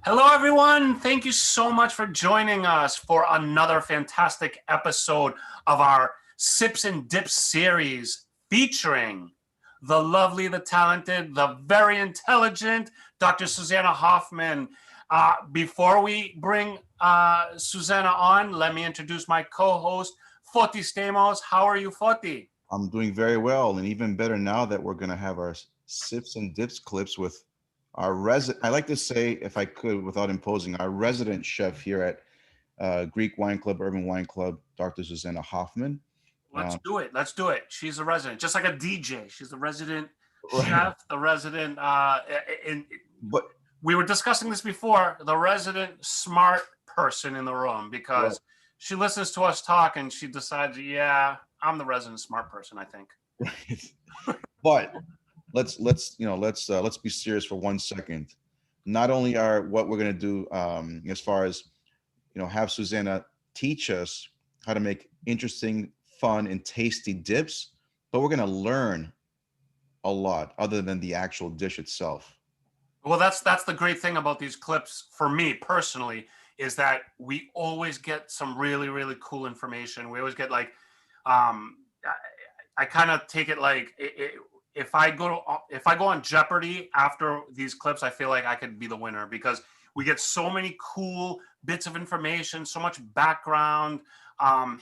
Hello, everyone. Thank you so much for joining us for another fantastic episode of our Sips and Dips series featuring the lovely, the talented, the very intelligent Dr. Susanna Hoffman. Before we bring Susanna on, let me introduce my co-host, Fotios Stamos. How are you, Foti? I'm doing very well, and even better now that we're going to have our sips and dips clips with our resident. I like to say, if I could, without imposing, our resident chef here at Greek Wine Club, Urban Wine Club, Dr. Susanna Hoffman. Let's do it. Let's do it. She's a resident, just like a DJ. She's the resident Right. chef, the resident. But We were discussing this before. The resident smart person in the room right. because she listens to us talk and she decides, yeah, I'm the resident smart person. I think. But let's be serious for 1 second. Not only are what we're going to do as far as have Susanna teach us how to make interesting, fun, and tasty dips, but we're going to learn a lot other than the actual dish itself. Well, that's the great thing about these clips for me personally is that we always get some really really cool information. We always get like, I kind of take it like if I go on Jeopardy after these clips, I feel like I could be the winner because we get so many cool bits of information, so much background,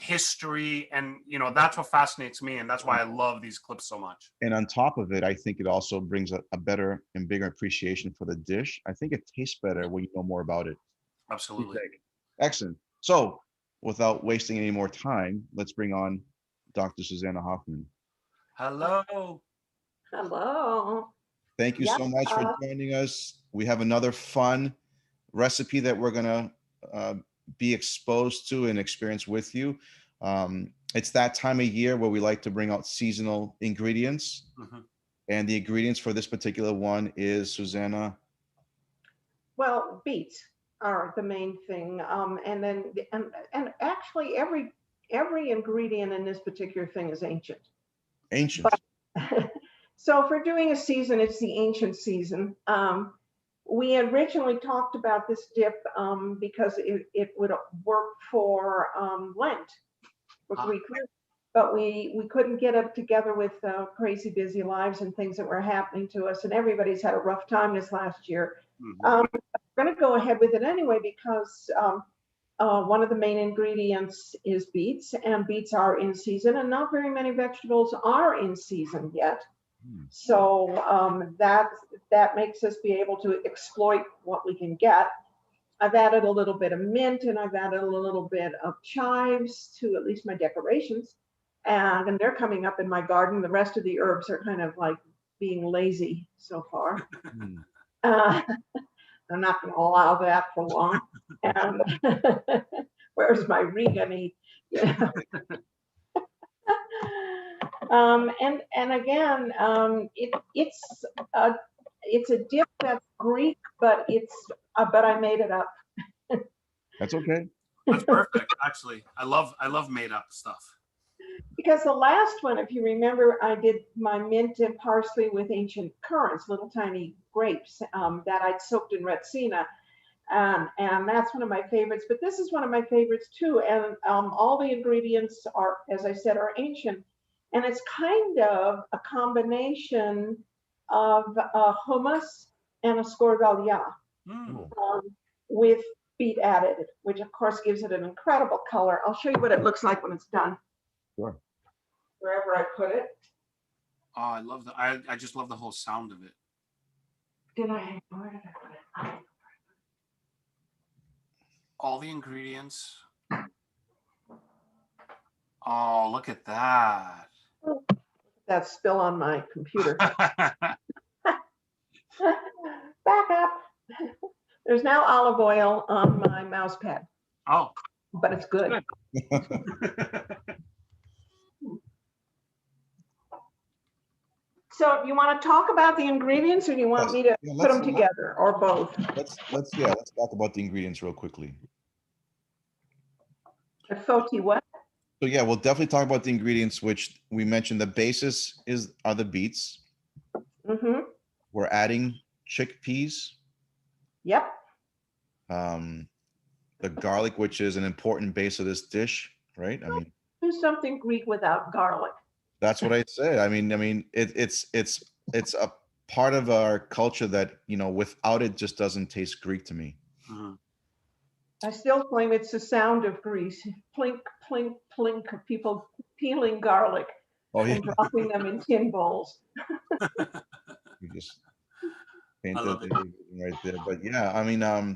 history, and that's what fascinates me, and that's why I love these clips so much. And on top of it, I think it also brings a better and bigger appreciation for the dish. I think it tastes better when you know more about it. You Absolutely. think? Excellent. So, without wasting any more time, let's bring on Dr. Susanna Hoffman. Hello. Hello. Thank you Yeah. so much for joining us. We have another fun recipe that we're going to be exposed to and experience with you. It's that time of year where we like to bring out seasonal ingredients. Mm-hmm. And the ingredients for this particular one is, Susanna? Well, beets are the main thing, and then and actually every ingredient in this particular thing is ancient. Ancient. So if we're doing a season, it's the ancient season. We originally talked about this dip because it would work for Lent, for Greek Lent, but we couldn't get it together with crazy busy lives and things that were happening to us, and everybody's had a rough time this last year. Mm-hmm. I'm going to go ahead with it anyway because one of the main ingredients is beets, and beets are in season, and not very many vegetables are in season yet. So that makes us be able to exploit what we can get. I've added a little bit of mint and I've added a little bit of chives to at least my decorations. And they're coming up in my garden. The rest of the herbs are kind of like being lazy so far. I'm not going to allow that for long. And where's my regani? And again, it's a dip that's Greek, but I made it up. That's okay. That's perfect. Actually, I love made up stuff. Because the last one, if you remember, I did my mint and parsley with ancient currants, little tiny grapes that I'd soaked in retsina. And that's one of my favorites, but this is one of my favorites too. And all the ingredients are, as I said, are ancient. And it's kind of a combination of hummus and a scordalia with beet added, which of course gives it an incredible color. I'll show you what it looks like when it's done. Sure. Wherever I put it. Oh, I love I just love the whole sound of it. Where did I put it? All the ingredients. Oh, look at that. That spill on my computer. Back up. There's now olive oil on my mouse pad. Oh, but it's good. So you want to talk about the ingredients, or do you want me to put them together, or both? Let's talk about the ingredients real quickly. Foti, what? So yeah, we'll definitely talk about the ingredients, which we mentioned. The basis are the beets. Mm-hmm. We're adding chickpeas. Yep. the garlic, which is an important base of this dish, right? I mean, Do something Greek without garlic. that's what I say. It's a part of our culture that, without it just doesn't taste Greek to me. Mhm. I still claim it's the sound of grease. Plink, plink, plink of people peeling garlic Oh yeah, and dropping them in tin bowls. you just I painted love it. everything right there. But yeah,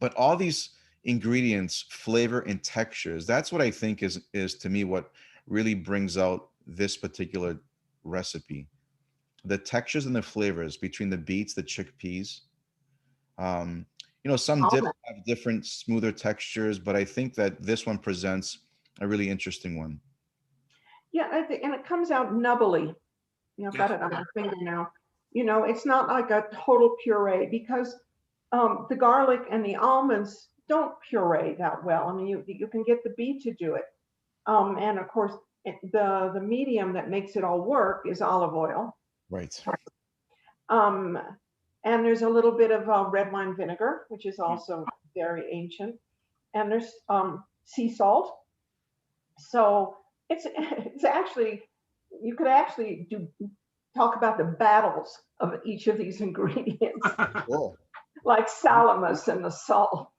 but all these ingredients, flavor and textures, that's what I think is to me what really brings out this particular recipe. The textures and the flavors between the beets, the chickpeas. Um, some dips Almond. have different smoother textures, but I think that this one presents a really interesting one. Yeah, I think, and it comes out nubbly. I've Yeah. got it on my finger now. It's not like a total puree because the garlic and the almonds don't puree that well. I mean, you can get the beet to do it. And of course, the medium that makes it all work is olive oil. Right. Um, and there's a little bit of red wine vinegar, which is also very ancient. And there's sea salt. So it's actually, you could actually talk about the battles of each of these ingredients, Cool. like Salamis and the salt.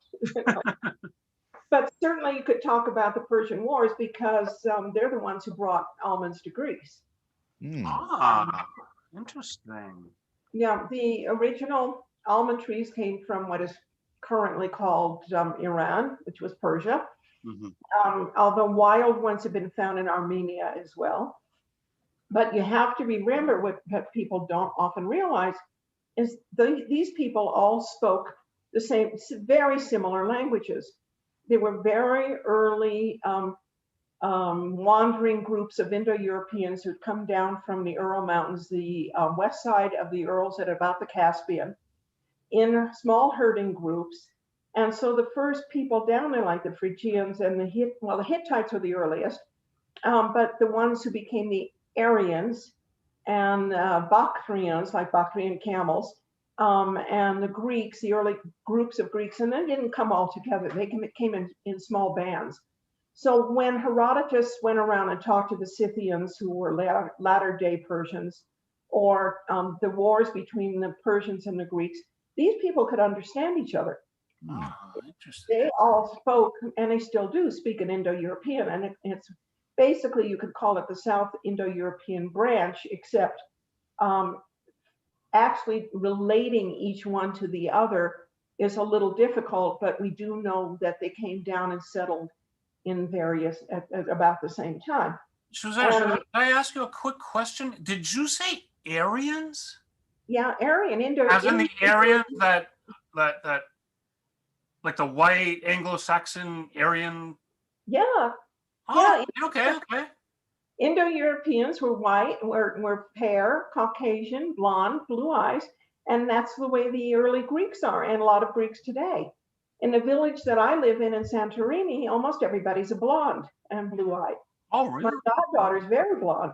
But certainly you could talk about the Persian Wars because they're the ones who brought almonds to Greece. Mm. Interesting. Yeah, the original almond trees came from what is currently called Iran, which was Persia. Mhm. Although wild ones have been found in Armenia as well. But you have to remember what people don't often realize is these people all spoke the same, very similar languages. They were very early wandering groups of Indo-Europeans who'd come down from the Ural Mountains, the west side of the Urals at about the Caspian, in small herding groups. And so the first people down there, like the Phrygians and the Hittites were the earliest, but the ones who became the Aryans and Bactrians, like Bactrian camels, and the Greeks, the early groups of Greeks, and then didn't come all together. They came in small bands. So when Herodotus went around and talked to the Scythians, who were latter day Persians, or the wars between the Persians and the Greeks, these people could understand each other. Oh, interesting. They all spoke, and they still do speak an Indo-European, and it's basically, you could call it the South Indo-European branch, except actually relating each one to the other is a little difficult, but we do know that they came down and settled in various at about the same time. Susanna, can I ask you a quick question? Did you say Aryans? Yeah, Aryan, As in the Aryans that like the white Anglo-Saxon Aryan? Yeah. Oh, Yeah. okay. Indo-Europeans were white, were fair, Caucasian, blonde, blue eyes, and that's the way the early Greeks are, and a lot of Greeks today. In the village that I live in Santorini, almost everybody's a blonde and blue-eyed. Oh, really? My goddaughter's very blonde.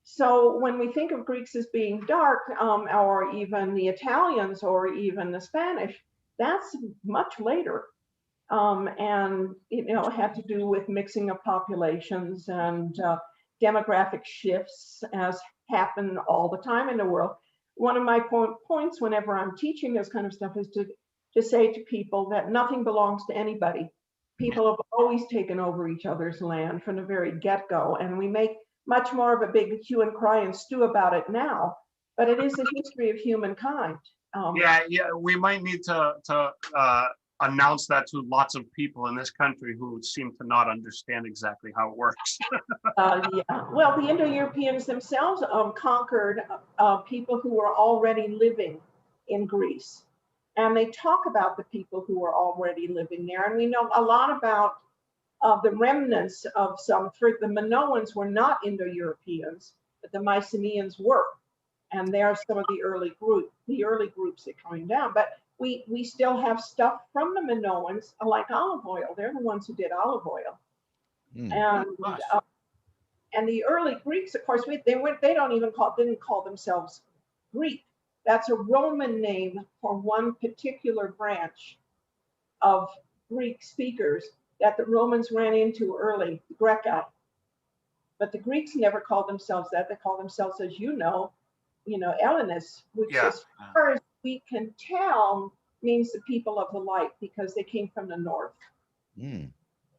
So when we think of Greeks as being dark, or even the Italians or even the Spanish, that's much later. And had to do with mixing of populations and demographic shifts, as happen all the time in the world. One of my points whenever I'm teaching this kind of stuff is to say to people that nothing belongs to anybody. People have always taken over each other's land from the very get-go, and we make much more of a big hue and cry and stew about it now, but it is the history of humankind. Yeah, we might need to announce that to lots of people in this country who seem to not understand exactly how it works. Yeah. Well, the Indo-Europeans themselves conquered people who were already living in Greece. And they talk about the people who were already living there. And we know a lot about the remnants of some. The Minoans were not Indo-Europeans, but the Mycenaeans were. And they are some of the early groups that came down. But we still have stuff from the Minoans, like olive oil. They're the ones who did olive oil. And the early Greeks, of course, they didn't call themselves Greek. That's a Roman name for one particular branch of Greek speakers that the Romans ran into early, Greca. But the Greeks never called themselves that. They called themselves, as you know, Hellenists, which as far as we can tell means the people of the light because they came from the north. Mm.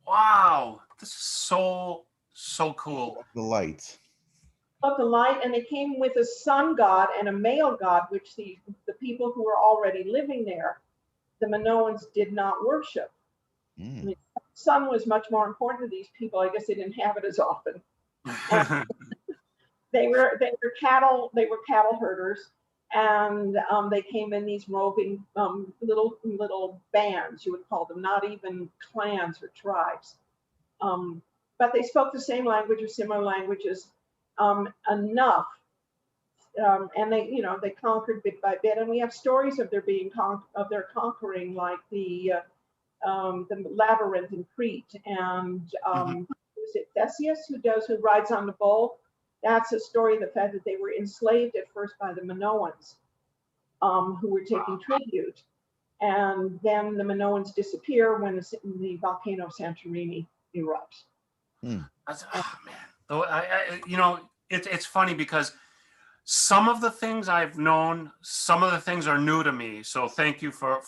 Wow, this is so cool. The light. Of the light, and they came with a sun god and a male god, which the people who were already living there, the Minoans, did not worship. Mm. I mean, the sun was much more important to these people. I guess they didn't have it as often. They were cattle herders, and they came in these roving little bands, you would call them, not even clans or tribes. But they spoke the same language or similar languages enough, and they conquered bit by bit. And we have stories of their conquering, like the labyrinth in Crete, and was it Theseus who rides on the bull? That's a story of the fact that they were enslaved at first by the Minoans, who were taking tribute, and then the Minoans disappear when the volcano of Santorini erupts. Oh man, though it's funny because some of the things I've known, some of the things are new to me. So thank you for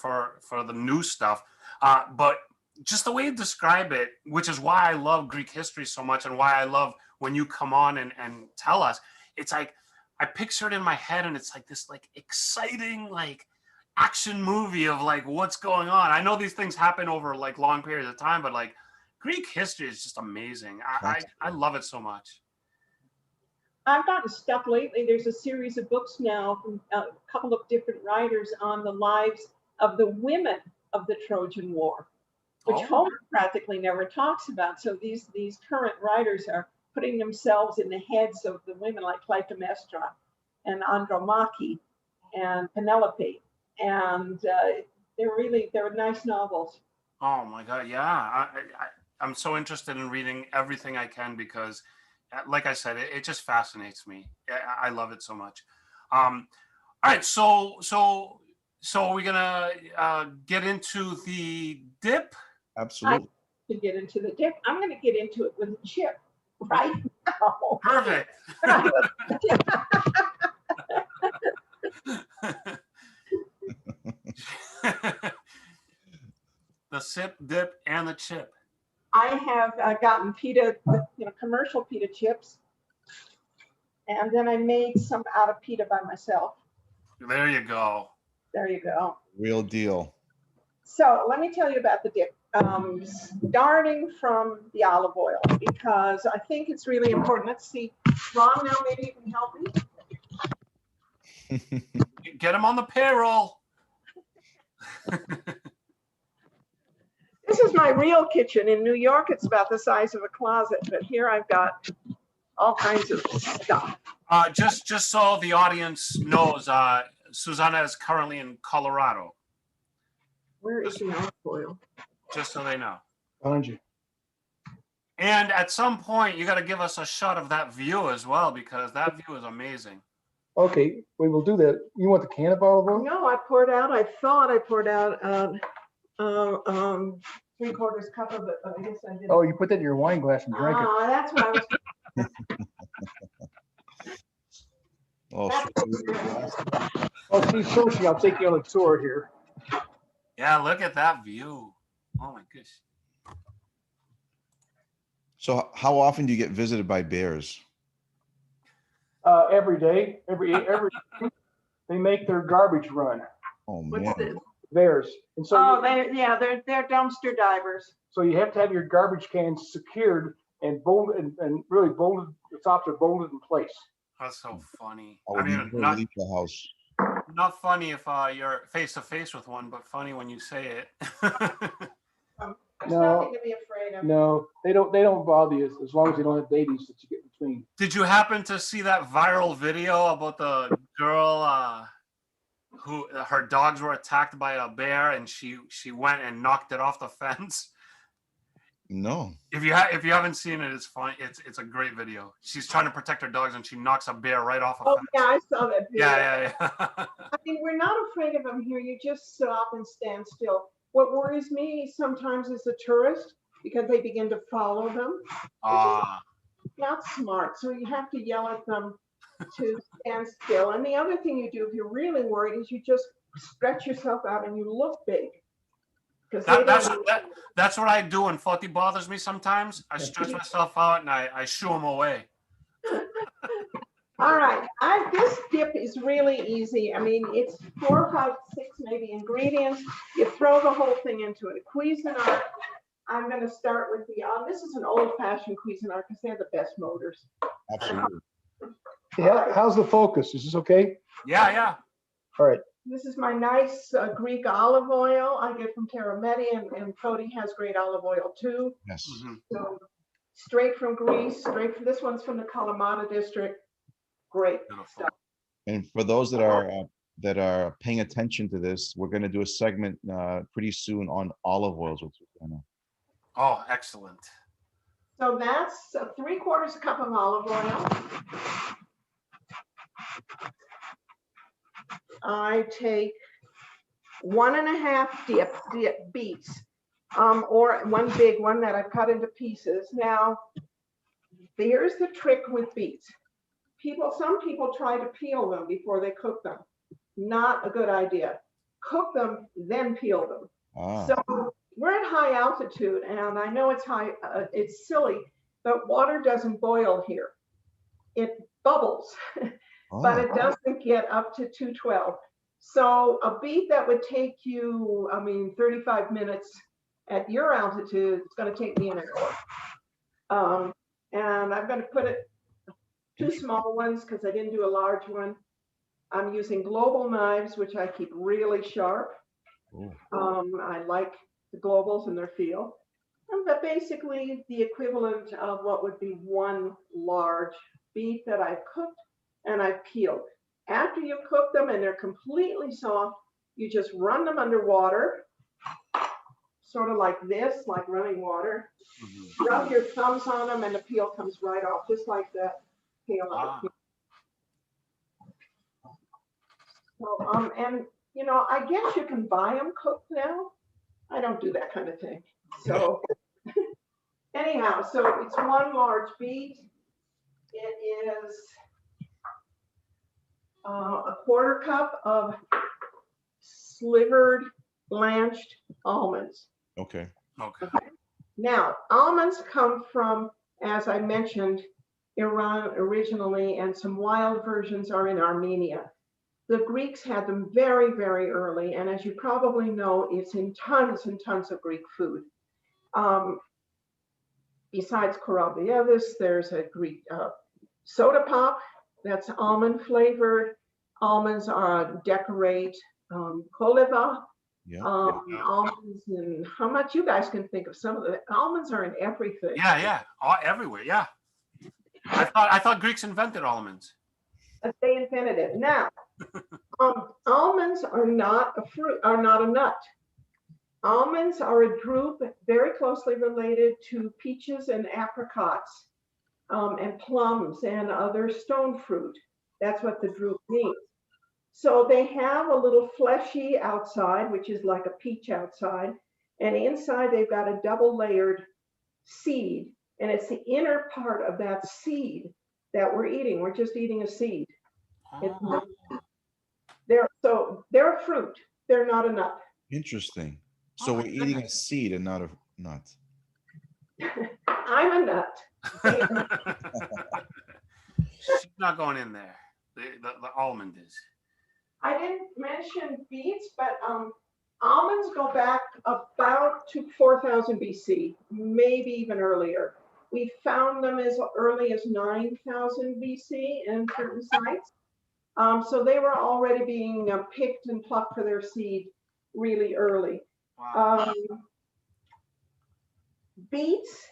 the new stuff. But just the way you describe it, which is why I love Greek history so much, and why I love when you come on and tell us, it's like I picture it in my head, and it's like this like exciting like action movie of like what's going on. I know these things happen over like long periods of time, but like Greek history is just amazing. I love it so much. I've gotten stuck lately. There's a series of books now from a couple of different writers on the lives of the women of the Trojan War, which Homer practically never talks about. So these current writers are putting themselves in the heads of the women like Clytemnestra and Andromache and Penelope, and they're nice novels. Oh my God, yeah. I'm so interested in reading everything I can because, like I said, it just fascinates me. I love it so much. All right, so we're gonna get into the dip. Absolutely. To get into the dip, I'm gonna get into it with a chip right now. Perfect. The sip, dip, and the chip. I have gotten pita, commercial pita chips, and then I made some out of pita by myself. There you go. There you go. Real deal. So let me tell you about the dip. Starting from the olive oil, because I think it's really important. Let's see, Ron, now maybe you can help me. Get him on the payroll. This is my real kitchen. In New York, it's about the size of a closet, but here I've got all kinds of stuff. Just so the audience knows, Susanna is currently in Colorado. Where is the olive oil? Just so they know. Behind you. And at some point, you got to give us a shot of that view as well, because that view is amazing. Okay, we will do that. You want the can of olive oil? No, I thought I poured out 3/4 cup of it, but I guess I didn't. Oh, you put that in your wine glass and drank it. That's what I was. Oh, Steve Sochi, I'll take you on a tour here. Yeah, look at that view. Oh my gosh. so how often do you get visited by bears? Every day, every they make their garbage run. Oh What's man. this? Bears, and so they're dumpster divers. so you have to have your garbage cans secured and bolted and really bolted. The tops are bolted in place. That's so funny. I I would mean, never not leave the house. not funny if you're face to face with one, but funny when you say it. There's No. nothing to be afraid of. No, they don't bother you as long as you don't have babies that you get between. Did you happen to see that viral video about the girl who her dogs were attacked by a bear and she went and knocked it off the fence? No. If you haven't seen it, it's fun. It's a great video. She's trying to protect her dogs and she knocks a bear right off a fence. Yeah, I saw that video. Yeah. I mean, we're not afraid of them here. You just stop and stand still. What worries me sometimes is the tourist, because they begin to follow them. Ah, Not smart. So you have to yell at them to stand still. And the other thing you do if you're really worried is you just stretch yourself out and you look big. Because that's what I do when Foti bothers me sometimes. I stretch myself out and I shoo him away. All right, this dip is really easy. I mean, it's 4, 5, 6 maybe ingredients. You throw the whole thing into a Cuisinart. I'm going to start with this is an old-fashioned Cuisinart because they're the best motors. Absolutely. Yeah, how's the focus? Is this okay? Yeah, yeah. All right. This is my nice Greek olive oil I get from Terrameti, and Foti has great olive oil too. Yes. Mm-hmm. So straight from Greece, this one's from the Kalamata district. Great stuff. And for those that are paying attention to this, we're going to do a segment pretty soon on olive oils with Susanna. Oh, excellent. So that's 3/4 cup of olive oil. I take 1.5 beets, or one big one that I've cut into pieces. Now, here's the trick with beets. Some people try to peel them before they cook them. Not a good idea. Cook them, then peel them. Ah. So we're at high altitude, and I know it's silly, but water doesn't boil here. It bubbles, but it doesn't get up to 212. So a beet that would take you, 35 minutes at your altitude, it's going to take me an hour. And I'm going to put it 2 small ones because I didn't do a large one. I'm using global knives, which I keep really sharp. I like the globals in their feel. But basically the equivalent of what would be 1 large beet that I've cooked and I've peeled. After you cook them and they're completely soft, you just run them under water, sort of like this, like running water. Mm-hmm. Rub your thumbs on them and the peel comes right off, just like that. Peel. So, and I guess you can buy them cooked now. I don't do that kind of thing. So anyhow, so it's 1 large beet. It is a 1/4 cup of slivered blanched almonds. Okay. Now, almonds come from, as I mentioned, Iran originally, and some wild versions are in Armenia. The Greeks had them very, very early, and as you probably know, it's in tons and tons of Greek food. Besides korabiyevis, there's a Greek soda pop that's almond flavored. Almonds decorate koleva. Yeah. Almonds, and how much you guys can think of some of the almonds are in everything. Yeah, everywhere. Yeah. I thought Greeks invented almonds. They invented it. Now, almonds are not a fruit, are not a nut. Almonds are a drupe very closely related to peaches and apricots, and plums and other stone fruit. That's what the drupe means. So they have a little fleshy outside, which is like a peach outside, and inside they've got a double layered seed, and it's the inner part of that seed that we're eating. We're just eating a seed. They're a fruit. They're not a nut. Interesting. So we're eating a seed and not a nut. I'm a nut. She's not going in there. The almond is. I didn't mention beets, but almonds go back about to 4000 BC, maybe even earlier. We found them as early as 9000 BC in certain sites. So they were already being picked and plucked for their seed really early. Wow. Beets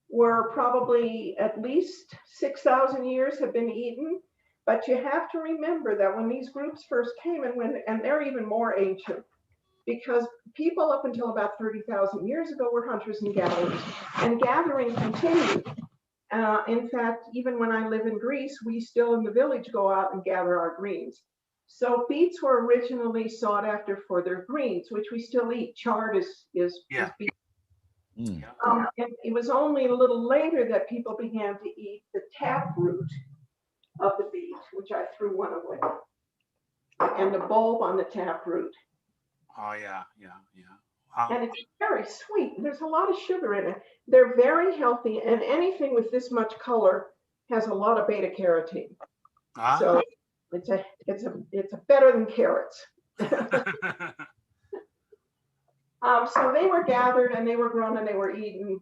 were probably at least 6,000 years have been eaten. But you have to remember that when these groups first came, and they're even more ancient, because people up until about 30,000 years ago were hunters and gatherers, and gathering continued. In fact, even when I live in Greece, we still in the village go out and gather our greens. So beets were originally sought after for their greens, which we still eat. Chard is Yeah. beet. Mm. And it was only a little later that people began to eat the tap root of the beet, which I threw one away, and the bulb on the tap root. Oh yeah, yeah, yeah. Wow. And it's very sweet. There's a lot of sugar in it. They're very healthy, and anything with this much color has a lot of beta carotene. Ah. So it's a better than carrots. So they were gathered and they were grown and they were eaten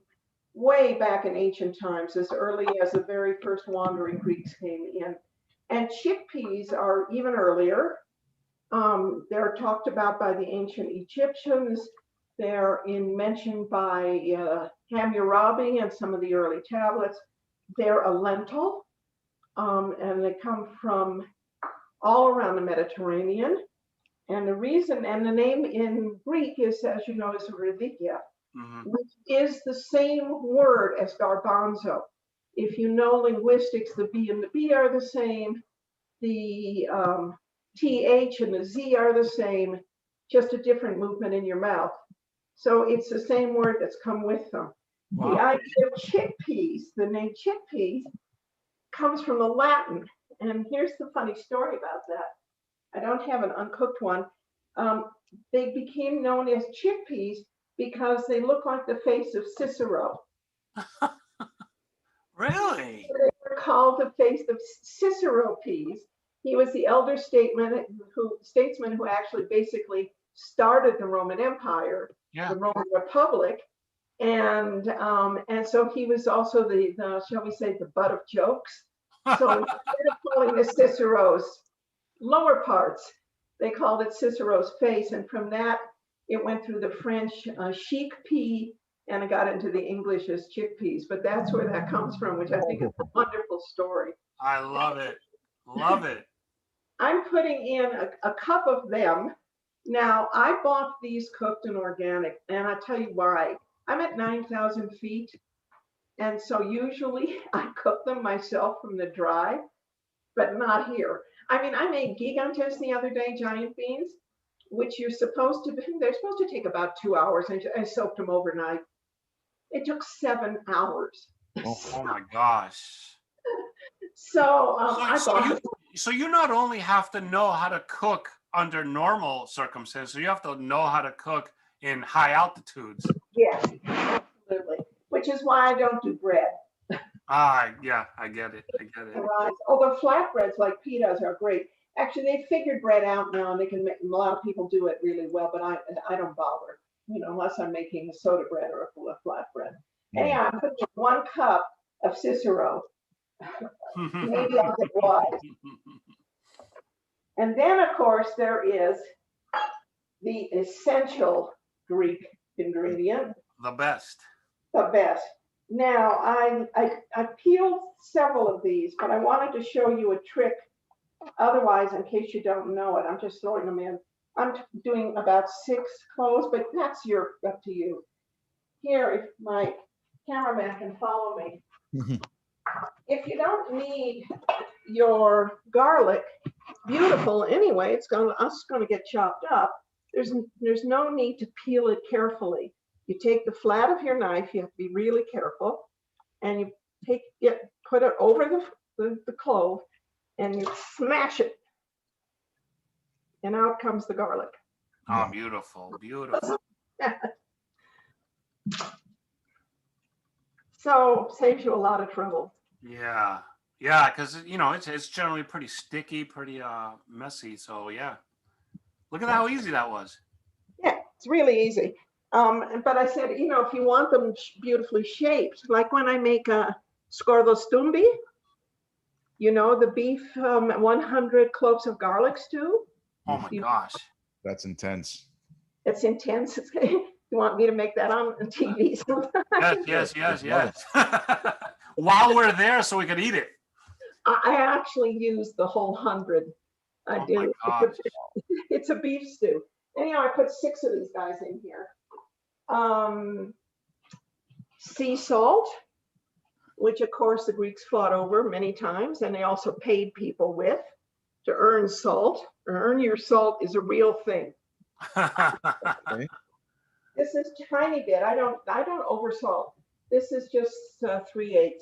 way back in ancient times, as early as the very first wandering Greeks came in. And chickpeas are even earlier. They're talked about by the ancient Egyptians. They're mentioned by Hammurabi and some of the early tablets. They're a lentil, and they come from all around the Mediterranean. And the reason, and the name in Greek is, as you know, is radikia, which is the same word as garbanzo. If you know linguistics, the B and the B are the same. The TH and the Z are the same, just a different movement in your mouth. So it's the same word that's come with them. Wow. The idea of chickpeas, the name chickpeas, comes from the Latin. And here's the funny story about that. I don't have an uncooked one. They became known as chickpeas because they look like the face of Cicero. Really? They were called the face of Cicero peas. He was the elder statesman who actually basically started the Roman Empire, the Roman Republic, and so he was also the shall we say, the butt of jokes. So instead of calling the Cicero's lower parts, they called it Cicero's face, and from that it went through the French chic pea, and it got into the English as chickpeas. But that's where that comes from, which I think is a wonderful story. I love it. Love it. I'm putting in a cup of them. Now, I bought these cooked and organic, and I'll tell you why. I'm at 9,000 feet, and so usually I cook them myself from the dry, but not here. I mean, I made gigantes the other day, giant beans, which they're supposed to take about 2 hours, and I soaked them overnight. It took 7 hours. Oh my gosh. So you not only have to know how to cook under normal circumstances, you have to know how to cook in high altitudes. Yes, absolutely. Which is why I don't do bread. Yeah, I get it. Right. Although flatbreads like pitas are great. Actually, they figured bread out now, and they can make, a lot of people do it really well, but I don't bother, unless I'm making a soda bread or a flatbread. Anyhow, I'm putting 1 cup of Cicero. Maybe I'll get wise. And then, of course, there is the essential Greek ingredient. The best. Now, I peeled several of these, but I wanted to show you a trick. Otherwise, in case you don't know it, I'm just throwing them in. I'm doing about 6 cloves, but that's up to you. Here, if my cameraman can follow me. If you don't need your garlic beautiful anyway, it's going to get chopped up. There's no need to peel it carefully. You take the flat of your knife, you have to be really careful, and you put it over the clove, and you smash it, and out comes the garlic. Oh, beautiful, beautiful. So saves you a lot of trouble. Yeah, because it's generally pretty sticky, pretty messy. So yeah, look at how easy that was. Yeah, it's really easy. But I said, if you want them beautifully shaped, like when I make a scorzo stumbi, the beef 100 cloves of garlic stew. Oh my gosh. That's intense. It's intense. You want me to make that on TV sometime? Yes. While we're there, so we could eat it. I actually use the whole 100. I do. It's a beef stew. Anyhow, I put 6 of these guys in here. Sea salt, which of course the Greeks fought over many times, and they also paid people with. to earn salt. Earn your salt is a real thing. Okay. This is tiny bit. I don't over salt. This is just 3/8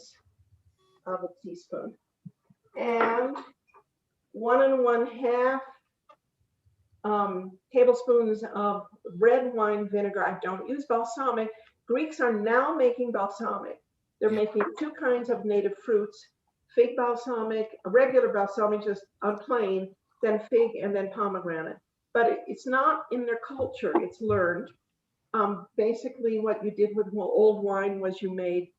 of a teaspoon. And 1 1/2 tablespoons of red wine vinegar. I don't use balsamic. Greeks are now making balsamic. They're making 2 kinds of native fruits, fig balsamic, a regular balsamic, just plain, then fig, and then pomegranate. But it's not in their culture, it's learned. Basically, what you did with old wine was you made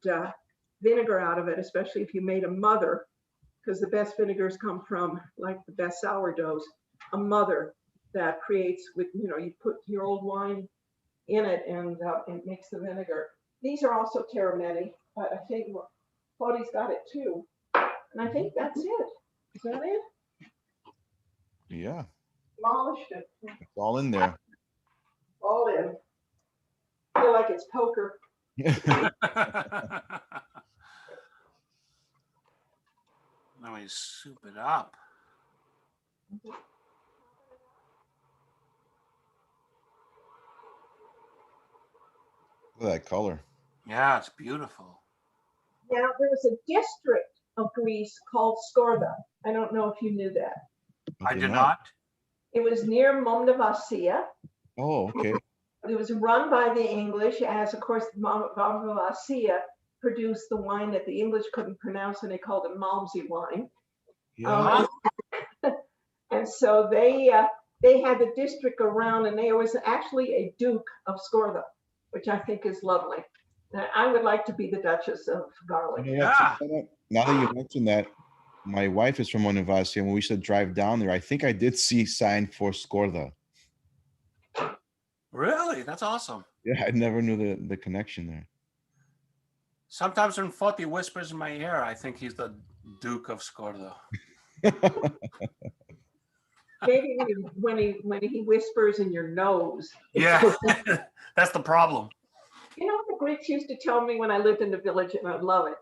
vinegar out of it, especially if you made a mother, because the best vinegars come from, like the best sourdoughs, a mother that creates with, you put your old wine in it and it makes the vinegar. These are also terrameti, but I think Fotios got it too. And I think that's it. Is that it? Yeah, Demolished it. it's all in there. All in. I feel like it's poker. Now we soup it up. Look at that color. Yeah, it's beautiful. Now, there's a district of Greece called Skorda. I don't know if you knew that. I did not. It was near Moldavia. Oh, okay. It was run by the English, as of course Moldavia produced the wine that the English couldn't pronounce, and they called it Malmsey wine. Yeah. And so they had the district around, and there was actually a Duke of Skorda, which I think is lovely. I would like to be the Duchess of Garlic. You know what, now that you mentioned that, my wife is from Moldavia, and when we used to drive down there, I think I did see sign for Skorda. Really? That's awesome. Yeah, I never knew the connection there. Sometimes when Foti whispers in my ear, I think he's the Duke of Skorda. Maybe when he whispers in your nose. Yeah, that's the problem. You know what the Greeks used to tell me when I lived in the village, and I love it.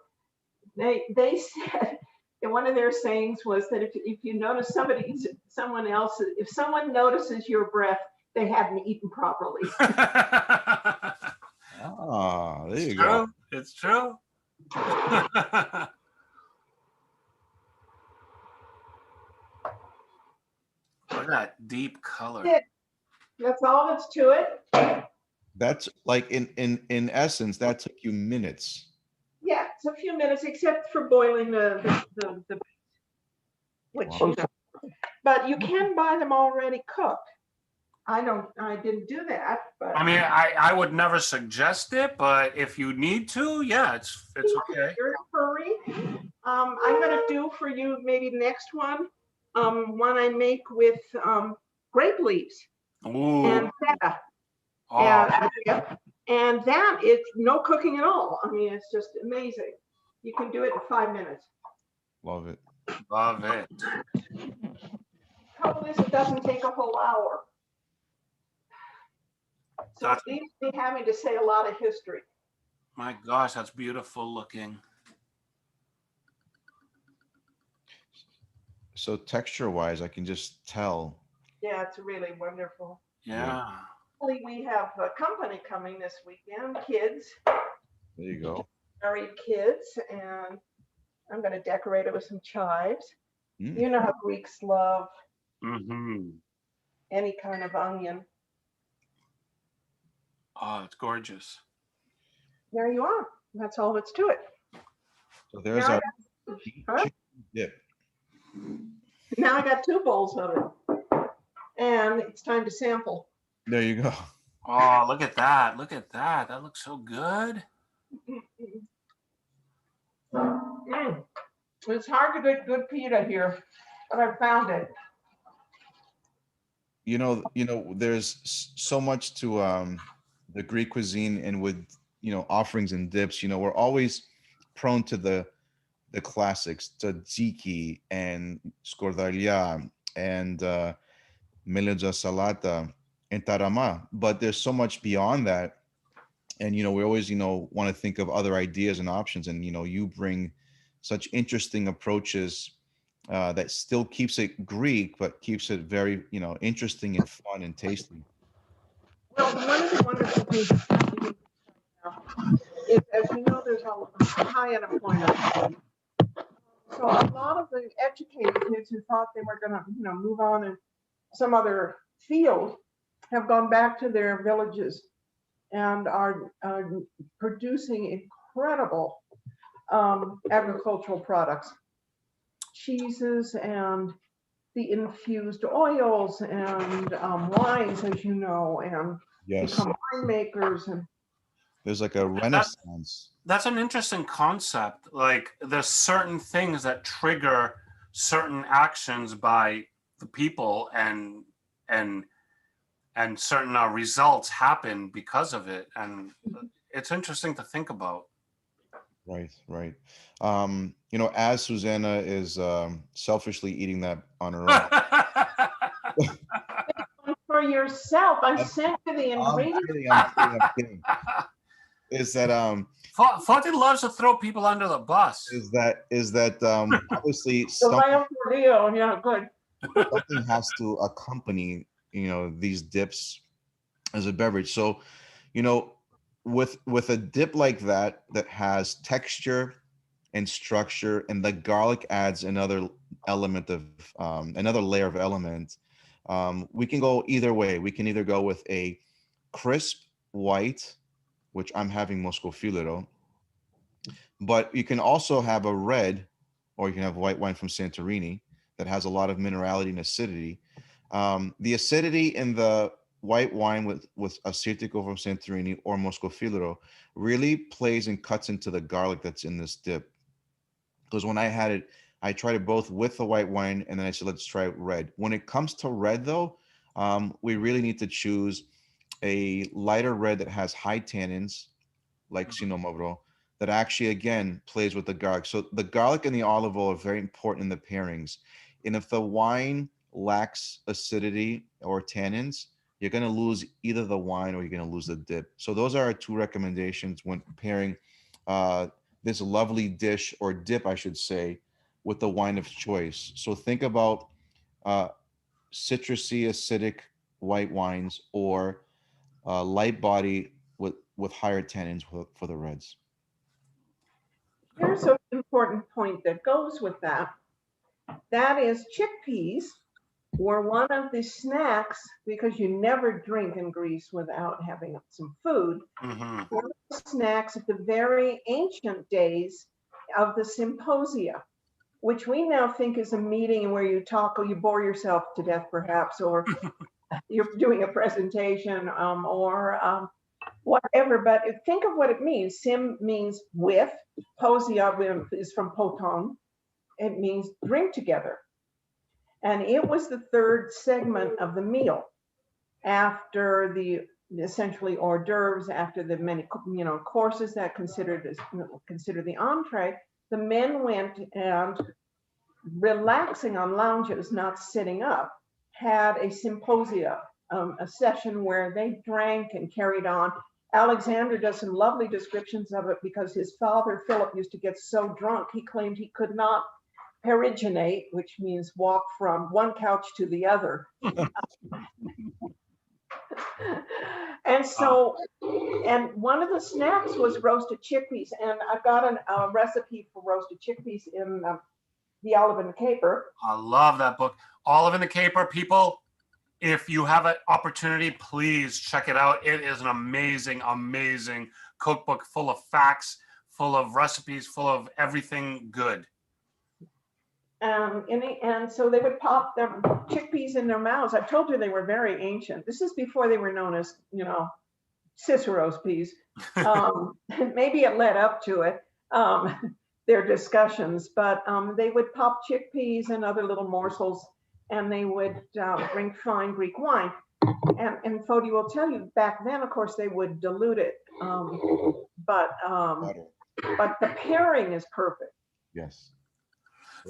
They said, and one of their sayings was that if you notice someone else, if someone notices your breath, they haven't eaten properly. Ah, there you go. go. It's true. Look at that deep color. That's all that's to it. That's like in essence, that took you minutes. Yeah, it's a few minutes, except for boiling the which Wow. but you can buy them already cooked. I didn't do that, but I mean, I would never suggest it, but if you need to, yeah, it's okay. You're in a hurry. I'm gonna do for you maybe next one I make with grape leaves Ooh. and feta. Oh. And that is no cooking at all. I mean, it's just amazing. You can do it in 5 minutes. Love it. Love it. Trouble is, it doesn't take a whole hour. So it leaves me having to say a lot of history. My gosh, that's beautiful looking. So texture-wise, I can just tell. Yeah, it's really wonderful. Yeah. We have a company coming this weekend, kids. There you go. Married kids, and I'm going to decorate it with some chives. Mm. You know how Greeks love any kind of onion. Oh, it's gorgeous. There you are. That's all that's to it. So there's our Beet Chickpea Dip. Now I got 2 bowls of it, and it's time to sample. There you go. Oh, look at that. Look at that. That looks so good. It's hard to get good pita here, but I found it. You know, there's so much to the Greek cuisine, and with, offerings and dips, we're always prone to the classics, tzatziki and scordalia and meleja salata and tarama. But there's so much beyond that. And, we always, want to think of other ideas and options. And, you bring such interesting approaches that still keeps it Greek, but keeps it very, interesting and fun and tasty. Well, one of the wonderful things is, as you know, there's a high unemployment. So a lot of the educated kids who thought they were going to, move on in some other field have gone back to their villages and are producing incredible agricultural products, cheeses and the infused oils and wines, as you know, and Yes, become winemakers. And there's like a renaissance. That's an interesting concept. Like there's certain things that trigger certain actions by the people, and certain results happen because of it, and it's interesting to think about. Right. As Susanna is selfishly eating that on her own. for yourself, I sent you the ingredients. I'm kidding. Is that Foti loves to throw people under the bus. Is that obviously The lamb for real, yeah, good. something has to accompany these dips as a beverage. So, with a dip like that has texture and structure, and the garlic adds another element of another layer of element. We can go either way. We can either go with a crisp white, which I'm having Moscofilero, but you can also have a red, or you can have white wine from Santorini that has a lot of minerality and acidity. The acidity in the white wine with Assyrtiko from Santorini or Moscofilero really plays and cuts into the garlic that's in this dip. Because when I had it, I tried it both with the white wine, and then I said, let's try red. When it comes to red, though, we really need to choose a lighter red that has high tannins, like Sinomavro, that actually, again, plays with the garlic. So the garlic and the olive oil are very important in the pairings. And if the wine lacks acidity or tannins, you're going to lose either the wine or you're going to lose the dip. So those are our two recommendations when pairing this lovely dish, or dip, I should say, with the wine of choice. So think about citrusy, acidic white wines, or light body with higher tannins for the reds. Here's an important point that goes with that. That is, chickpeas were one of the snacks, because you never drink in Greece without having some food. Mm-hmm. One of the snacks at the very ancient days of the symposia, which we now think is a meeting where you talk or you bore yourself to death, perhaps, or you're doing a presentation, or whatever. But think of what it means. Sim means with. Posia is from poton. It means drink together. And it was the third segment of the meal, after the essentially hors d'oeuvres, after the many courses that considered the entree. The men went and, relaxing on lounges, not sitting up, had a symposia, a session where they drank and carried on. Alexander does some lovely descriptions of it, because his father Philip used to get so drunk he claimed he could not periginate, which means walk from one couch to the other. And so, and one of the snacks was roasted chickpeas, and I've got a recipe for roasted chickpeas in The Olive and the Caper. I love that book, Olive and the Caper. People, if you have an opportunity, please check it out. It is an amazing, amazing cookbook, full of facts, full of recipes, full of everything good. And so they would pop their chickpeas in their mouths. I told you they were very ancient. This is before they were known as, Cicero's peas. Maybe it led up to it, their discussions, but they would pop chickpeas and other little morsels, and they would drink fine Greek wine. And Foti will tell you, back then, of course, they would dilute it, but the pairing is perfect. Yes.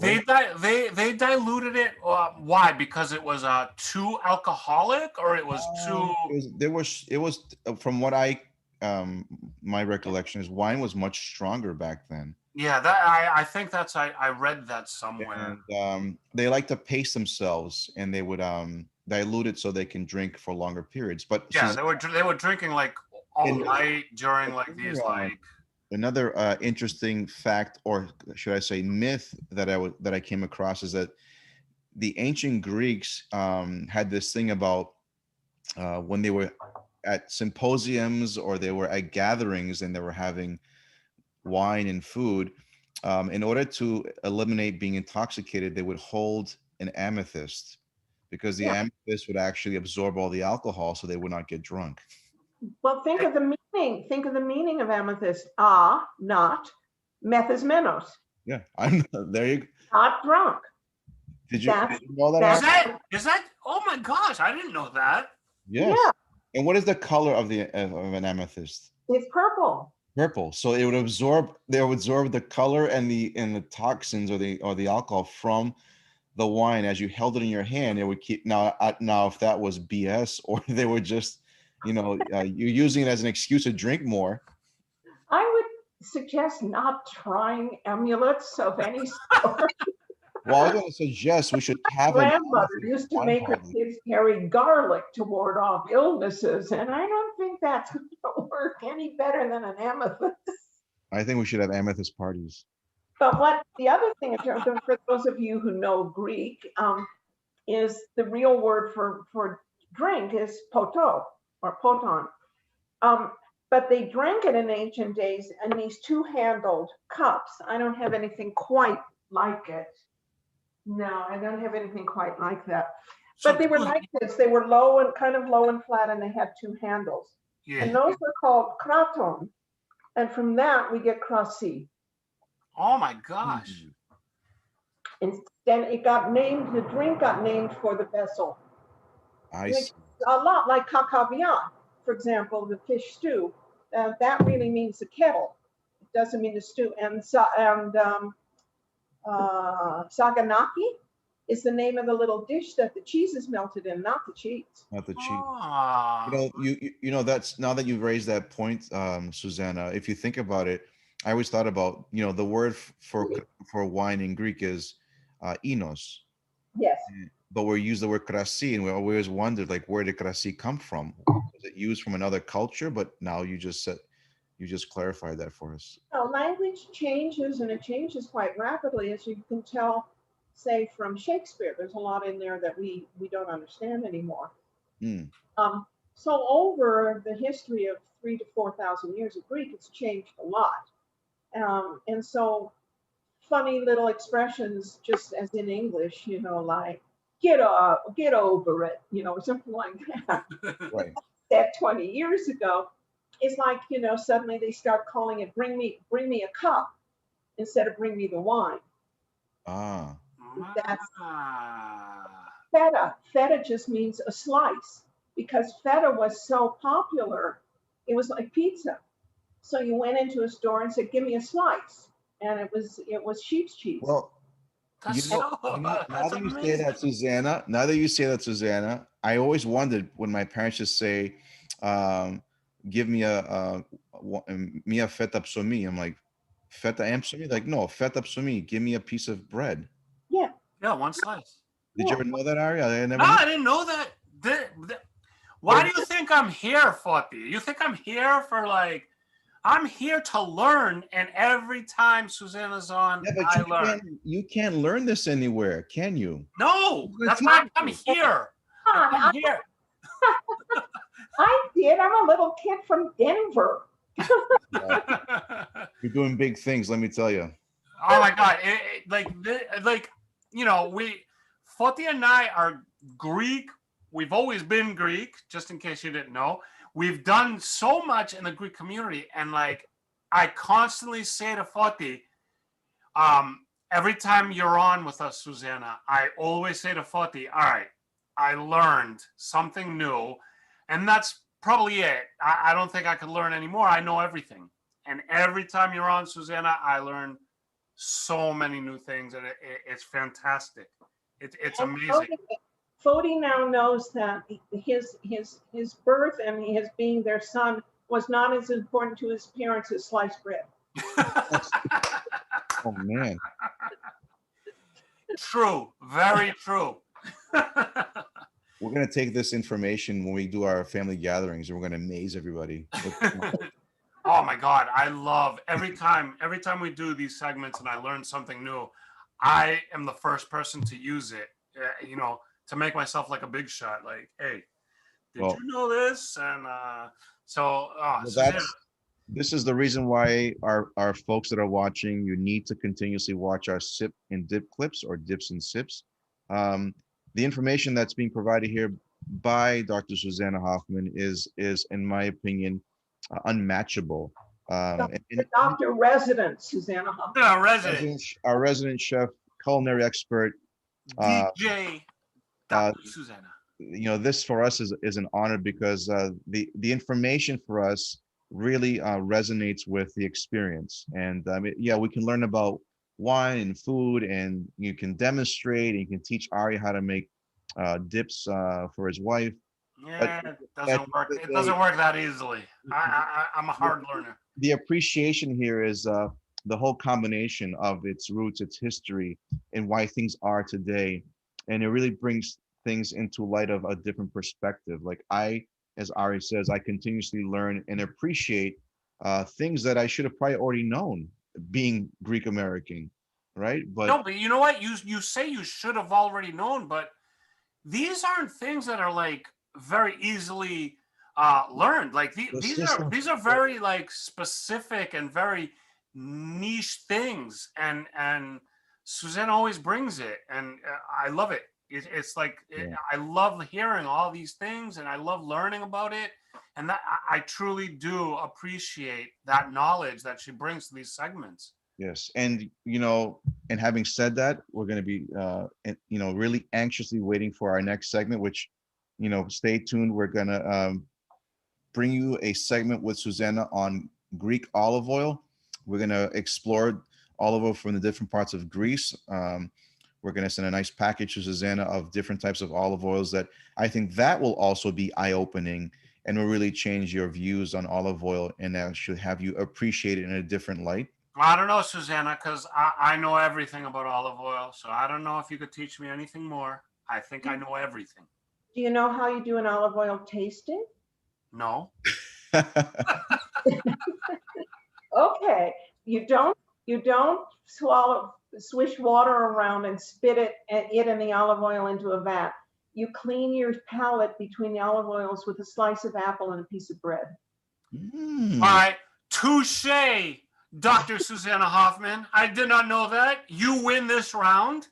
They diluted it. Why? Because it was too alcoholic, or it was too. It was from what I my recollection is, wine was much stronger back then. Yeah, I think that's I read that somewhere. And they like to pace themselves, and they would dilute it so they can drink for longer periods. But Yeah, Susanna, they were drinking like all and night during like these another, like another interesting fact, or should I say myth, that I came across is that the ancient Greeks had this thing about when they were at symposiums or they were at gatherings and they were having wine and food. In order to eliminate being intoxicated, they would hold an amethyst because the Yeah. amethyst would actually absorb all the alcohol, so they would not get drunk. Well, think of the meaning. Think of the meaning of amethyst. Ah, not. Meth is menos. Yeah, I'm there. You Not drunk. did That's you know that? that's is that oh my gosh, I didn't know that. Yes. yeah. And what is the color of an amethyst? It's purple. Purple. So it would absorb. They would absorb the color and the toxins or the alcohol from the wine as you held it in your hand. It would keep now if that was BS or they were just you're using it as an excuse to drink more. I would suggest not trying amulets of any sort. Well, I was going to suggest we should have an Grandmother amethyst used to wine make her party. kids carry garlic to ward off illnesses, and I don't think that's going to work any better than an amethyst. I think we should have amethyst parties. But what the other thing, in terms of, for those of you who know Greek, is the real word for drink is poto or poton. But they drank it in ancient days in these two-handled cups. I don't have anything quite like it. No, I don't have anything quite like that. So But they were like this. They were low and kind of low and flat, and they had two handles. yeah. And those were called kraton. And from that, we get krasi. Oh my gosh. And then it got named, the drink got named for the vessel. I see. A lot like cacaviar, for example, the fish stew. That really means the kettle. It doesn't mean the stew. And saganaki is the name of the little dish that the cheese is melted in, not the cheese. Not the cheese. Ah. That's now that you've raised that point, Susanna. If you think about it, I always thought about the word for wine in Greek is inos, Yes. but we use the word krasi, and we always wondered like where did krasi come from? Was it used from another culture? But now you just clarified that for us. Well, language changes, and it changes quite rapidly, as you can tell, say, from Shakespeare. There's a lot in there that we don't understand anymore. Mm. So over the history of 3,000 to 4,000 years of Greek, it's changed a lot. And so funny little expressions, just as in English, like get over it, or something like that. Right. That 20 years ago, it's like, suddenly they start calling it bring me a cup instead of bring me the wine. Ah. That's feta. Feta just means a slice, because feta was so popular, it was like pizza. So you went into a store and said, give me a slice. And it was sheep's cheese. Well, That's now that you say that, Susanna, I always wondered when my parents just say, give me a feta psomi. I'm like, feta and psomi? Like, no, feta psomi. Give me a piece of bread. Yeah. Yeah, one slice. Did you ever know that, Ari? I never No, I didn't know that. Why do you think I'm here, Foti? You think I'm here for I'm here to learn, and every time Susanna's on, Yeah, but I learn. you can't learn this anywhere, can you? No, that's why I'm here. I'm here. I did. I'm a little kid from Denver. You're doing big things, let me tell you. Oh my God! Foti and I are Greek. We've always been Greek, just in case you didn't know. We've done so much in the Greek community, and I constantly say to Foti, every time you're on with us, Susanna, I always say to Foti, all right, I learned something new, and that's probably it. I don't think I could learn anymore. I know everything. And every time you're on, Susanna, I learn so many new things, and it's fantastic. It's amazing. Foti now knows that his birth and his being their son was not as important to his parents as sliced bread. Oh man. True, very true. We're gonna take this information when we do our family gatherings, and we're gonna amaze everybody. Oh my God, I love every time we do these segments and I learn something new, I am the first person to use it, to make myself like a big shot. Like, hey, did Well, you know this? And well, Susanna, this is the reason why our folks that are watching, you need to continuously watch our sip and dip clips, or dips and sips. The information that's being provided here by Dr. Susanna Hoffman is in my opinion, unmatchable. The doctor resident, Susanna Hoffman. yeah, resident Our resident chef, culinary expert, DJ, Dr. Susanna. this for us is an honor, because the information for us really resonates with the experience. And yeah, we can learn about wine and food, and you can demonstrate, and you can teach Ari how to make dips for his wife. Yeah, it doesn't work. It doesn't work that easily. I'm a hard learner. The appreciation here is the whole combination of its roots, its history, and why things are today. And it really brings things into light of a different perspective. Like as Ari says, I continuously learn and appreciate things that I should have probably already known, being Greek American, right? But no, but you know what? You say you should have already known, but these aren't things that are like very easily learned. Like these are very like specific and very niche things, and Susanna always brings it, and I love it. It's like I love hearing all these things, and I love learning about it, and that I truly do appreciate that knowledge that she brings to these segments. yes, and and having said that, we're going to be really anxiously waiting for our next segment, which stay tuned. We're going to bring you a segment with Susanna on Greek olive oil. We're going to explore olive oil from the different parts of Greece. We're going to send a nice package to Susanna of different types of olive oils that I think that will also be eye-opening and will really change your views on olive oil, and that should have you appreciate it in a different light. I don't know, Susanna, because I know everything about olive oil, so I don't know if you could teach me anything more. I think I know everything. Do you know how you do an olive oil tasting? No. Okay, you don't swish water around and spit it and the olive oil into a vat. You clean your palate between the olive oils with a slice of apple and a piece of bread. Mm. All right, touche, Dr. Susanna Hoffman. I did not know that. You win this round.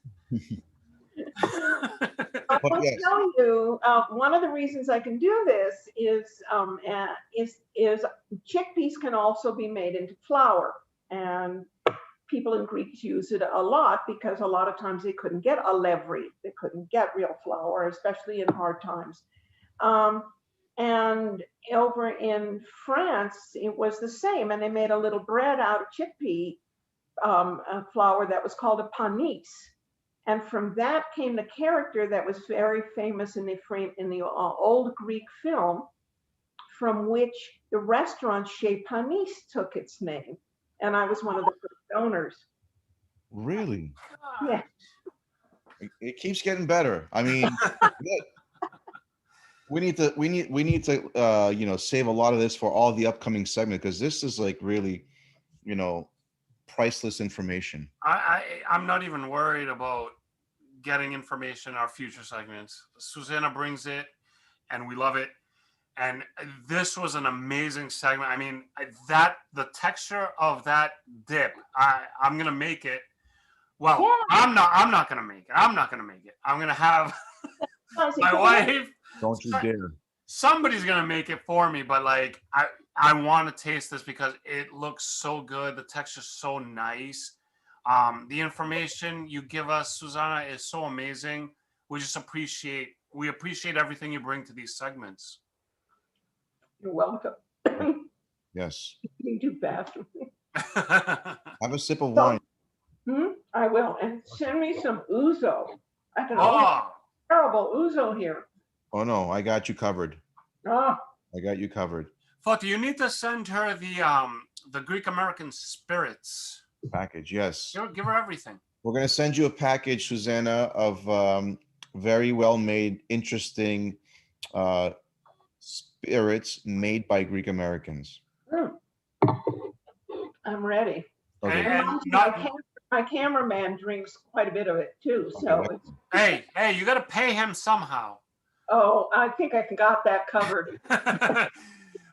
I will tell you, one of the reasons I can do this is chickpeas can also be made into flour, and people in Greece use it a lot because a lot of times they couldn't get alevri, they couldn't get real flour, especially in hard times. And over in France, it was the same, and they made a little bread out of chickpea flour that was called a panis. And from that came the character that was very famous in the old Greek film, from which the restaurant Chez Panis took its name. And I was one of the first owners. Really? Yeah. It keeps getting better. I mean, we need to save a lot of this for all the upcoming segment, because this is like really, priceless information. I'm not even worried about getting information in our future segments. Susanna brings it, and we love it. And this was an amazing segment. I mean, the texture of that dip, I'm gonna make it. Well, yeah. I'm not gonna make it. I'm gonna have my wife. Don't you dare. Somebody's gonna make it for me, but like I want to taste this because it looks so good. The texture's so nice. The information you give us, Susanna, is so amazing. We appreciate everything you bring to these segments. You're welcome. Yes. You do best. Have a sip of wine. I will. And send me some ouzo. I can terrible ouzo here. Oh no, I got you covered. Oh. I got you covered. Foti, you need to send her the Greek American spirits. Package, yes. Give her everything. We're gonna send you a package, Susanna, of very well made, interesting spirits made by Greek Americans. I'm ready. Okay. And My cameraman drinks quite a bit of it too. So, hey, you got to pay him somehow. Oh, I think I got that covered.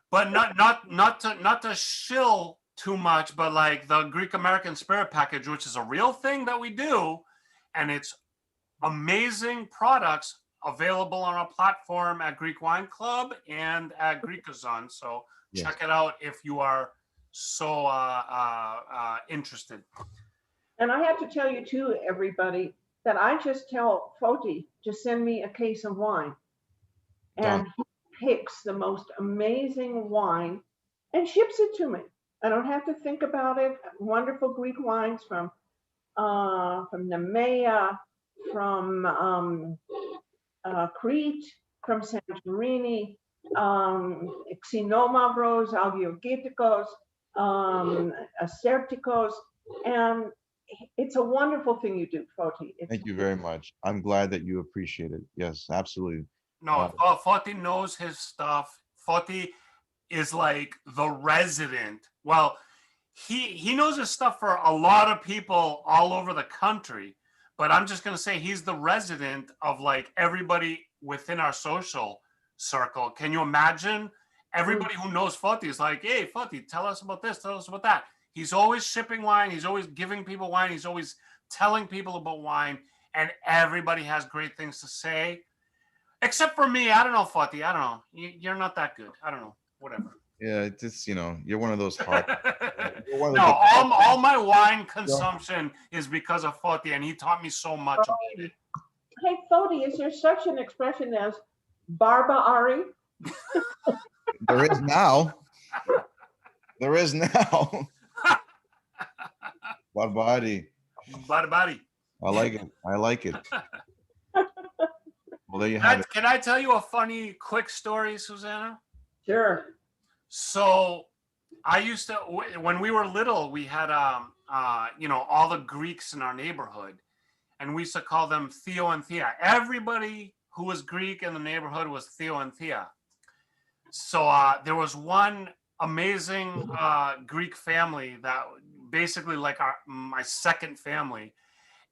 But not to shill too much, but like the Greek American Spirit Package, which is a real thing that we do, and it's amazing products available on our platform at Greek Wine Club and at Greekazon. So check it out if you are so interested. And I have to tell you too, everybody, that I just tell Foti to send me a case of wine, and he picks the most amazing wine and ships it to me. I don't have to think about it. Wonderful Greek wines from Nemea, from Crete, from Santorini, Xenomavros, Algiogetikos, Acerticos, and it's a wonderful thing you do, Foti. Thank you very much. I'm glad that you appreciate it. Yes, absolutely. No, Foti knows his stuff. Foti is like the resident. Well, he knows his stuff for a lot of people all over the country, but I'm just gonna say he's the resident of like everybody within our social circle. Can you imagine? Everybody who knows Foti is like, hey, Foti, tell us about this, tell us about that. He's always shipping wine. He's always giving people wine. He's always telling people about wine, and everybody has great things to say. Except for me, I don't know, Foti. I don't know. You're not that good. I don't know. Whatever. Yeah, it's just, you're one of those hard. No, all my wine consumption is because of Foti, and he taught me so much about it. Hey, Foti, is there such an expression as Barba Ari? There is now. There is now. Barbari. Barbari. I like it. I like it. Well, there you have it. Can I tell you a funny, quick story, Susanna? Sure. So I used to, when we were little, we had, all the Greeks in our neighborhood, and we used to call them Theo and Thea. Everybody who was Greek in the neighborhood was Theo and Thea. So there was one amazing Greek family that basically like my second family,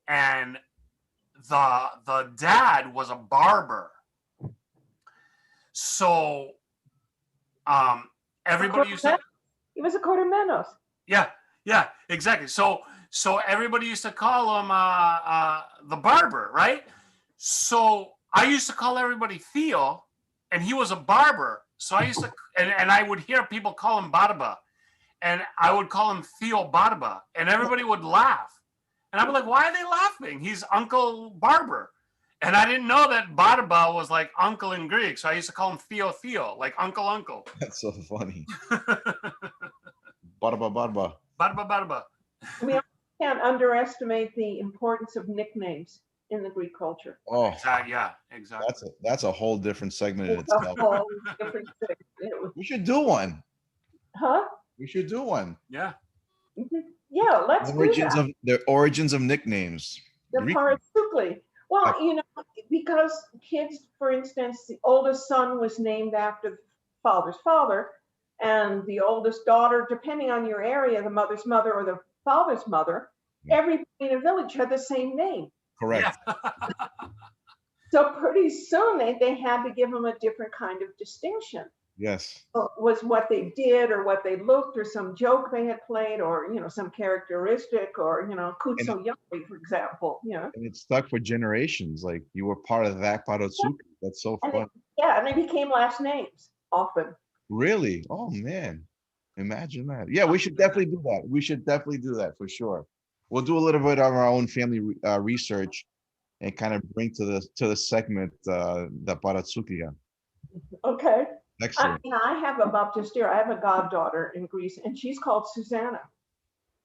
and the dad was a barber. So everybody used to, he was a Cordomenos. yeah, exactly. So everybody used to call him the barber, right? So I used to call everybody Theo, and he was a barber. So I used to, and I would hear people call him Barba, and I would call him Theo Barba, and everybody would laugh. And I'd be like, why are they laughing? He's Uncle Barber. And I didn't know that Barba was like uncle in Greek. So I used to call him Theo, like uncle. That's so funny. Barba. We can't underestimate the importance of nicknames in the Greek culture. Oh, exactly. That's a whole different segment in It's a itself. whole different thing. We should do one. Huh? We should do one. Yeah. Yeah, let's do that. The origins of nicknames. The Paratsukli. Well, because kids, for instance, the oldest son was named after the father's father, and the oldest daughter, depending on your area, the mother's mother or the father's mother, everybody in a village had the same name. Correct. Yeah. So pretty soon they had to give them a different kind of distinction. Yes. Was what they did or what they looked or some joke they had played or, some characteristic or, Kutso Yari, for example, And it stuck for generations. Like you were part of that Paratsukli. That's so fun. And they became last names often. Really? Oh, man. Imagine that. Yeah, we should definitely do that. We should definitely do that for sure. We'll do a little bit of our own family research and kind of bring to the segment the Paratsukli. Okay. Excellent. I have a baptistera. I have a goddaughter in Greece, and she's called Susanna.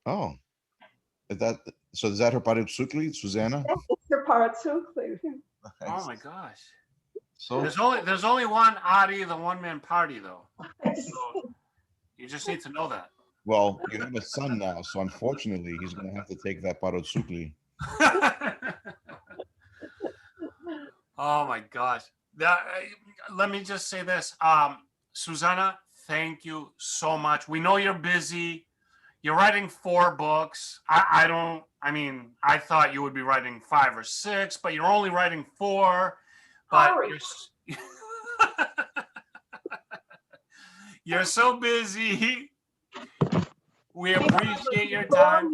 Oh, is that her Paratsukli, Susanna? It's her Paratsukli. Oh my gosh. So there's only one Adi, the one man party though. So you just need to know that. Well, you have a son now, so unfortunately, he's going to have to take that parotsukli. Oh my gosh. Let me just say this. Susanna, thank you so much. We know you're busy. You're writing 4 books. I thought you would be writing 5 or 6, but you're only writing 4. But you're so busy. We appreciate your time.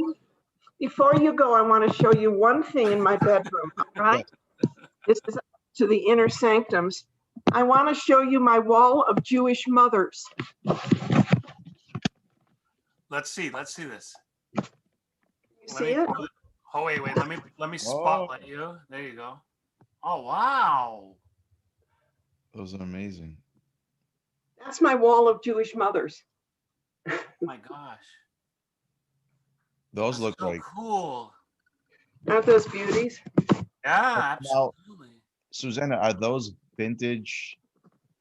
Before you go, I want to show you one thing in my bedroom, right? This is to the inner sanctums. I want to show you my wall of Jewish mothers. Let's see this. You see it? Oh wait, let me spotlight you. There you go. Oh wow. Those are amazing. That's my wall of Jewish mothers. Oh my gosh. Those That's look so like cool. Aren't those beauties? Yeah, Now, absolutely. Susanna, are those vintage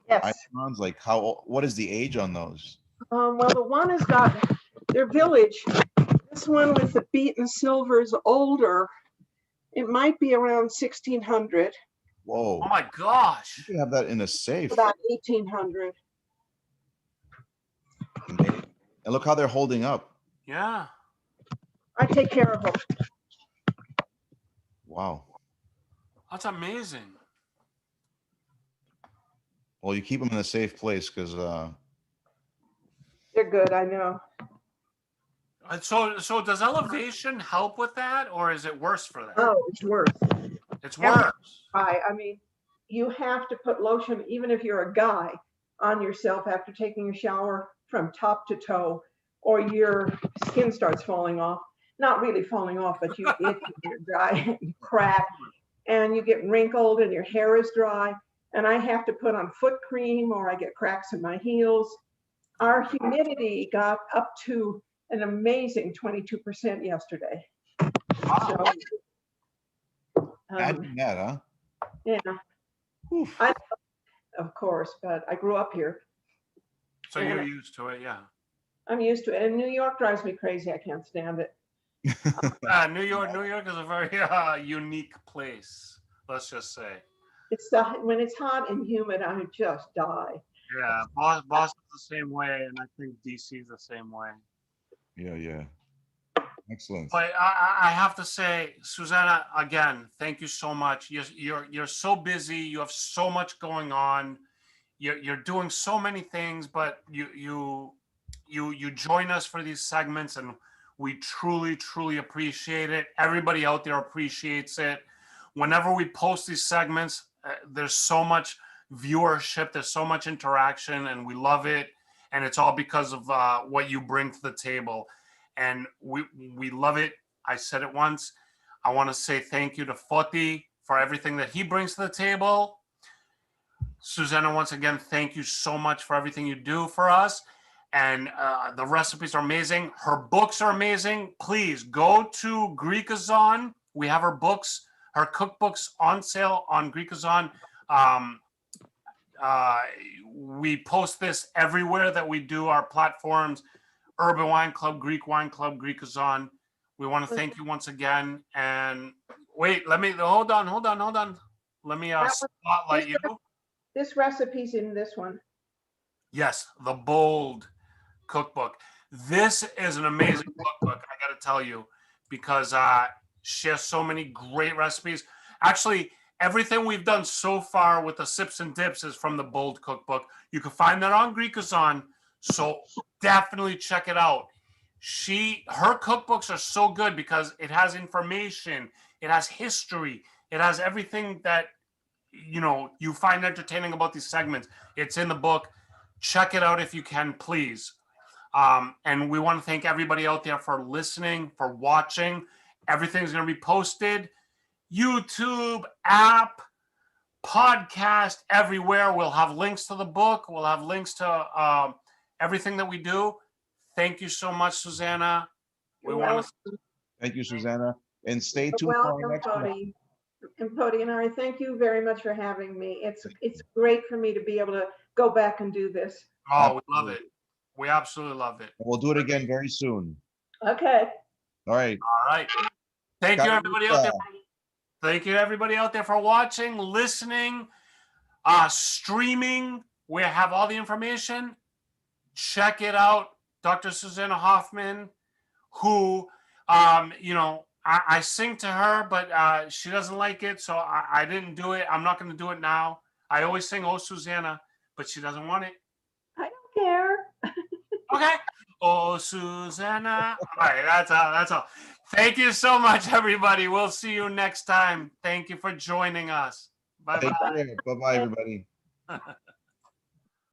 Yes. icons? Like what is the age on those? Well, the one has got their village. This one with the beet and silver is older. It might be around 1600. Whoa. Oh my gosh. You have that in a safe. About 1800. And look how they're holding up. Yeah. I take care of them. Wow. That's amazing. Well, you keep them in a safe place because They're good, I know. So does elevation help with that, or is it worse for that? Oh, it's worse. It's worse. I mean, you have to put lotion, even if you're a guy, on yourself after taking a shower from top to toe, or your skin starts falling off. Not really falling off, but you itch and you're dry and you crack, and you get wrinkled and your hair is dry. And I have to put on foot cream, or I get cracks in my heels. Our humidity got up to an amazing 22% yesterday. Wow. So, imagine that, huh? yeah, Oof. of course, but I grew up here. So you're used to it, yeah. I'm used to it. And New York drives me crazy. I can't stand it. New York is a very unique place. Let's just say. When it's hot and humid, I just die. Yeah, Boston's the same way, and I think DC's the same way. Yeah. Excellent. But I have to say, Susanna, again, thank you so much. You're so busy. You have so much going on. You're doing so many things, but you join us for these segments, and we truly appreciate it. Everybody out there appreciates it. Whenever we post these segments, there's so much viewership, there's so much interaction, and we love it. And it's all because of what you bring to the table. And we love it. I said it once. I want to say thank you to Foti for everything that he brings to the table. Susanna, once again, thank you so much for everything you do for us. And the recipes are amazing. Her books are amazing. Please go to Greekazon. We have her books, her cookbooks on sale on Greekazon. We post this everywhere that we do our platforms. Urban Wine Club, Greek Wine Club, Greekazon. We want to thank you once again. And wait, hold on. Let me spotlight you. This recipe's in this one. Yes, the Bold Cookbook. This is an amazing cookbook, I got to tell you, because she has so many great recipes. Actually, everything we've done so far with the Sips and Dips is from the Bold Cookbook. You can find that on Greekazon, so definitely check it out. Her cookbooks are so good because it has information, it has history, it has everything that you find entertaining about these segments. It's in the book. Check it out if you can, please. And we want to thank everybody out there for listening, for watching. Everything's going to be posted. YouTube, app, podcast, everywhere. We'll have links to the book. We'll have links to everything that we do. Thank you so much, Susanna. Thank you, Susanna. And stay tuned Welcome, for our next one. And Pody and I, thank you very much for having me. It's great for me to be able to go back and do this. Oh, we love it. We absolutely loved it. We'll do it again very soon. Okay. All right. All right. Thank you, everybody out there. Thank you, everybody out there, for watching, listening, streaming. We have all the information. Check it out. Dr. Susanna Hoffman, who, you know, I sing to her, but she doesn't like it, so I didn't do it. I'm not going to do it now. I always sing "Oh Susanna," but she doesn't want it. I don't care. Okay. Oh Susanna. All right, that's all. Thank you so much, everybody. We'll see you next time. Thank you for joining us. Bye-bye. Take care. Bye-bye, everybody.